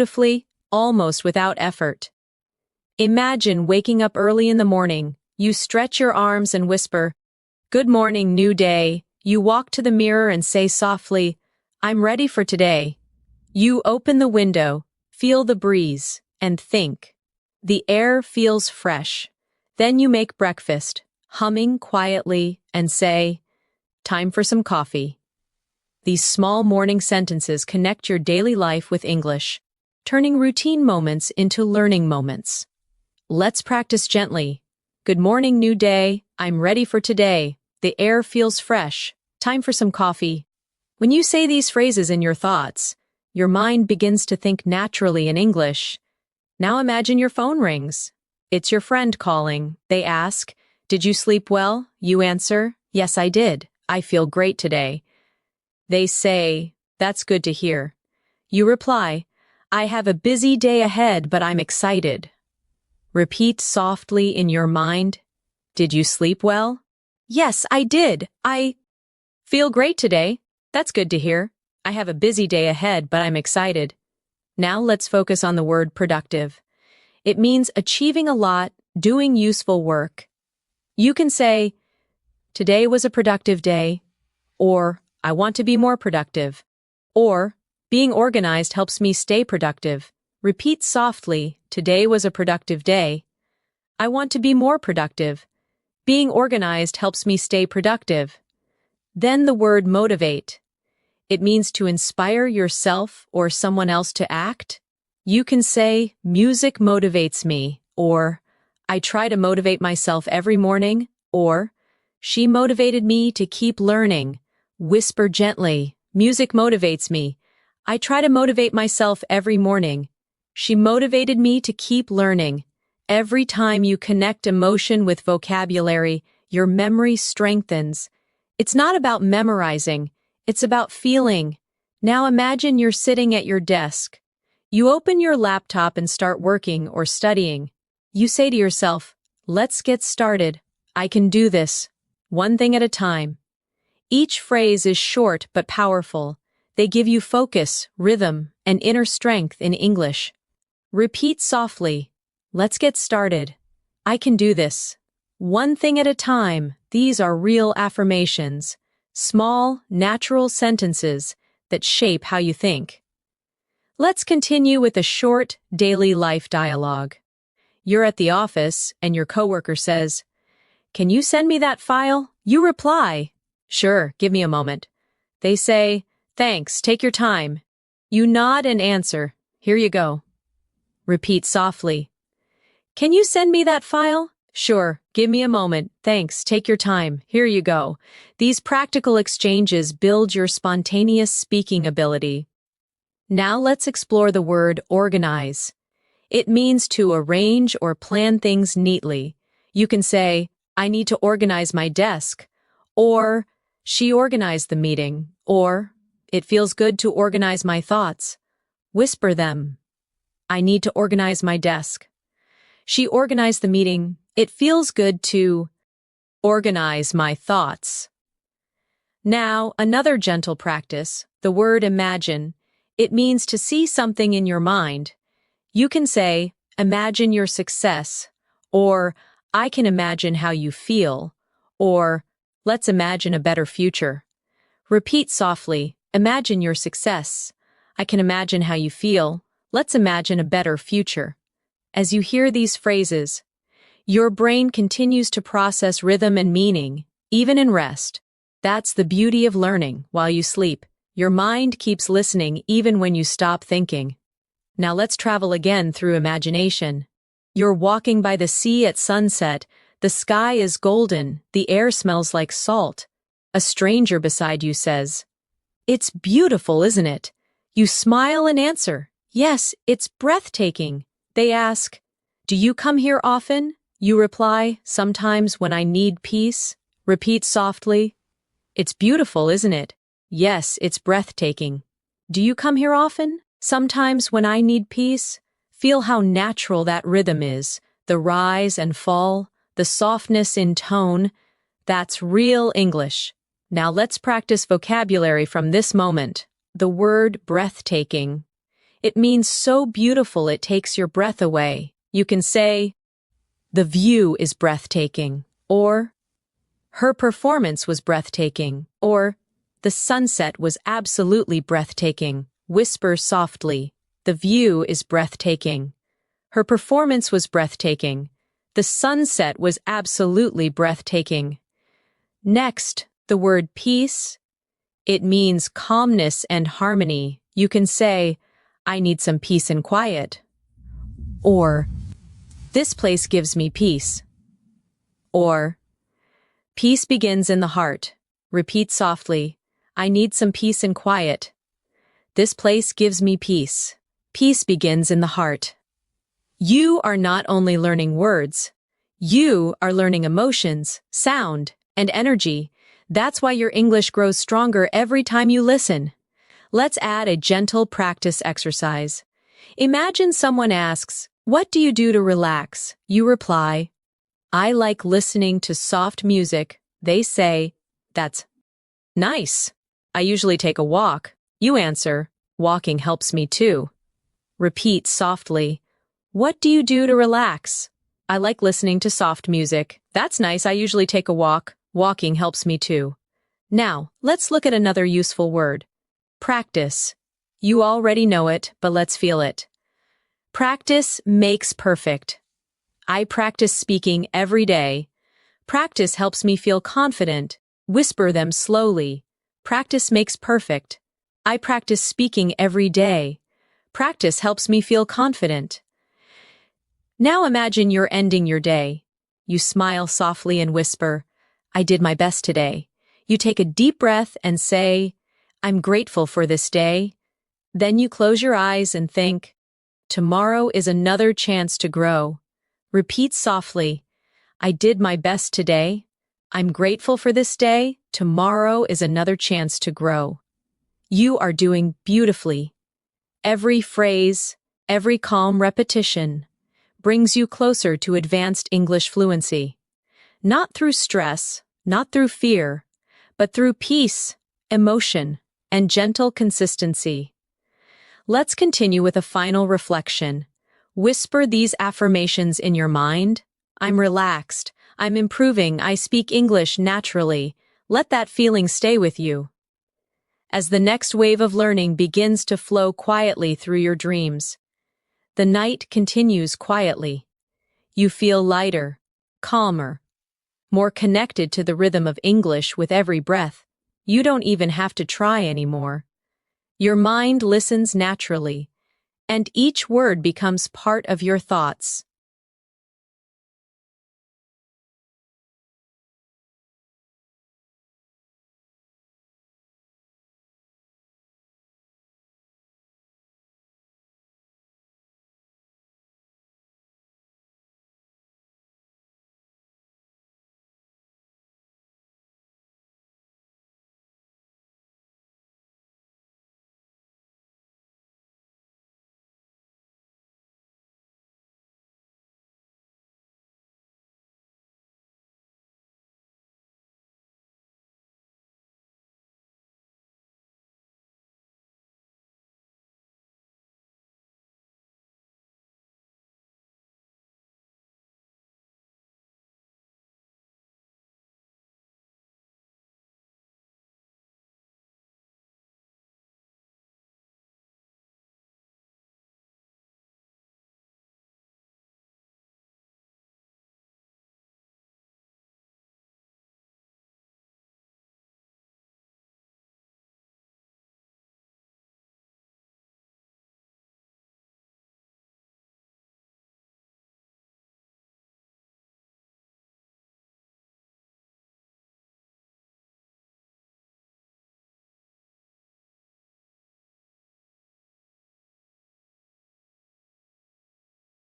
beautifully, almost without effort. Imagine waking up early in the morning. You stretch your arms and whisper, "Good morning, new day." You walk to the mirror and say softly, "I'm ready for today." You open the window, feel the breeze, and think. The air feels fresh. Then you make breakfast, humming quietly, and say, "Time for some coffee." These small morning sentences connect your daily life with English, turning routine moments into learning moments. Let's practice gently. Good morning, new day. I'm ready for today. The air feels fresh. Time for some coffee. When you say these phrases in your thoughts, your mind begins to think naturally in English. Now imagine your phone rings. It's your friend calling. They ask, "Did you sleep well?" You answer, "Yes, I did. I feel great today." They say, "That's good to hear." You reply, "I have a busy day ahead, but I'm excited." Repeat softly in your mind, "Did you sleep well?" "Yes, I did. I feel great today. That's good to hear. I have a busy day ahead, but I'm excited." Now let's focus on the word productive. It means achieving a lot, doing useful work. You can say, "Today was a productive day," or "I want to be more productive," or "Being organized helps me stay productive." Repeat softly, "Today was a productive day." "I want to be more productive." "Being organized helps me stay productive." Then the word motivate. It means to inspire yourself or someone else to act. You can say, "Music motivates me," or "I try to motivate myself every morning," or "She motivated me to keep learning." Whisper gently, "Music motivates me. I try to motivate myself every morning. She motivated me to keep learning." Every time you connect emotion with vocabulary, your memory strengthens. It's not about memorizing, it's about feeling. Now imagine you're sitting at your desk. You open your laptop and start working or studying. You say to yourself, "Let's get started. I can do this. One thing at a time." Each phrase is short but powerful. They give you focus, rhythm, and inner strength in English. Repeat softly, "Let's get started. I can do this. One thing at a time." These are real affirmations, small, natural sentences that shape how you think. Let's continue with a short, daily life dialogue. You're at the office and your coworker says, "Can you send me that file?" You reply, "Sure, give me a moment." They say, "Thanks, take your time." You nod and answer, "Here you go." Repeat softly, "Can you send me that file?" "Sure, give me a moment. Thanks, take your time. Here you go." These practical exchanges build your spontaneous speaking ability. Now let's explore the word organize. It means to arrange or plan things neatly. You can say, "I need to organize my desk," or "She organized the meeting," or "It feels good to organize my thoughts." Whisper them. "I need to organize my desk." "She organized the meeting." "It feels good to organize my thoughts." Now, another gentle practice, the word imagine. It means to see something in your mind. You can say, "Imagine your success," or "I can imagine how you feel," or "Let's imagine a better future." Repeat softly, "Imagine your success. I can imagine how you feel. Let's imagine a better future." As you hear these phrases, your brain continues to process rhythm and meaning, even in rest. That's the beauty of learning while you sleep. Your mind keeps listening even when you stop thinking. Now let's travel again through imagination. You're walking by the sea at sunset. The sky is golden. The air smells like salt. A stranger beside you says, "It's beautiful, isn't it?" You smile and answer, "Yes, it's breathtaking." They ask, "Do you come here often?" You reply, "Sometimes when I need peace." Repeat softly, "It's beautiful, isn't it?" "Yes, it's breathtaking." "Do you come here often?" "Sometimes when I need peace." Feel how natural that rhythm is, the rise and fall, the softness in tone. That's real English. Now let's practice vocabulary from this moment. The word breathtaking. It means so beautiful it takes your breath away. You can say, the view is breathtaking, or her performance was breathtaking, or the sunset was absolutely breathtaking. Whisper softly, the view is breathtaking. Her performance was breathtaking. The sunset was absolutely breathtaking. Next, the word peace. It means calmness and harmony. You can say, I need some peace and quiet. Or, this place gives me peace. Or, peace begins in the heart. Repeat softly, I need some peace and quiet. This place gives me peace. Peace begins in the heart. You are not only learning words, you are learning emotions, sound, and energy. That's why your English grows stronger every time you listen. Let's add a gentle practice exercise. Imagine someone asks, what do you do to relax? You reply, I like listening to soft music. They say, that's nice. I usually take a walk. You answer, walking helps me too. Repeat softly, what do you do to relax? I like listening to soft music. That's nice. I usually take a walk. Walking helps me too. Now, let's look at another useful word. Practice. You already know it, but let's feel it. Practice makes perfect. I practice speaking every day. Practice helps me feel confident. Whisper them slowly. Practice makes perfect. I practice speaking every day. Practice helps me feel confident. Now imagine you're ending your day. You smile softly and whisper, I did my best today. You take a deep breath and say, I'm grateful for this day. Then you close your eyes and think, tomorrow is another chance to grow. Repeat softly, I did my best today. I'm grateful for this day. Tomorrow is another chance to grow. You are doing beautifully. Every phrase, every calm repetition brings you closer to advanced English fluency. Not through stress, not through fear, but through peace, emotion, and gentle consistency. Let's continue with a final reflection. Whisper these affirmations in your mind. I'm relaxed. I'm improving. I speak English naturally. Let that feeling stay with you. As the next wave of learning begins to flow quietly through your dreams, the night continues quietly. You feel lighter, calmer, more connected to the rhythm of English with every breath. You don't even have to try anymore. Your mind listens naturally, and each word becomes part of your thoughts.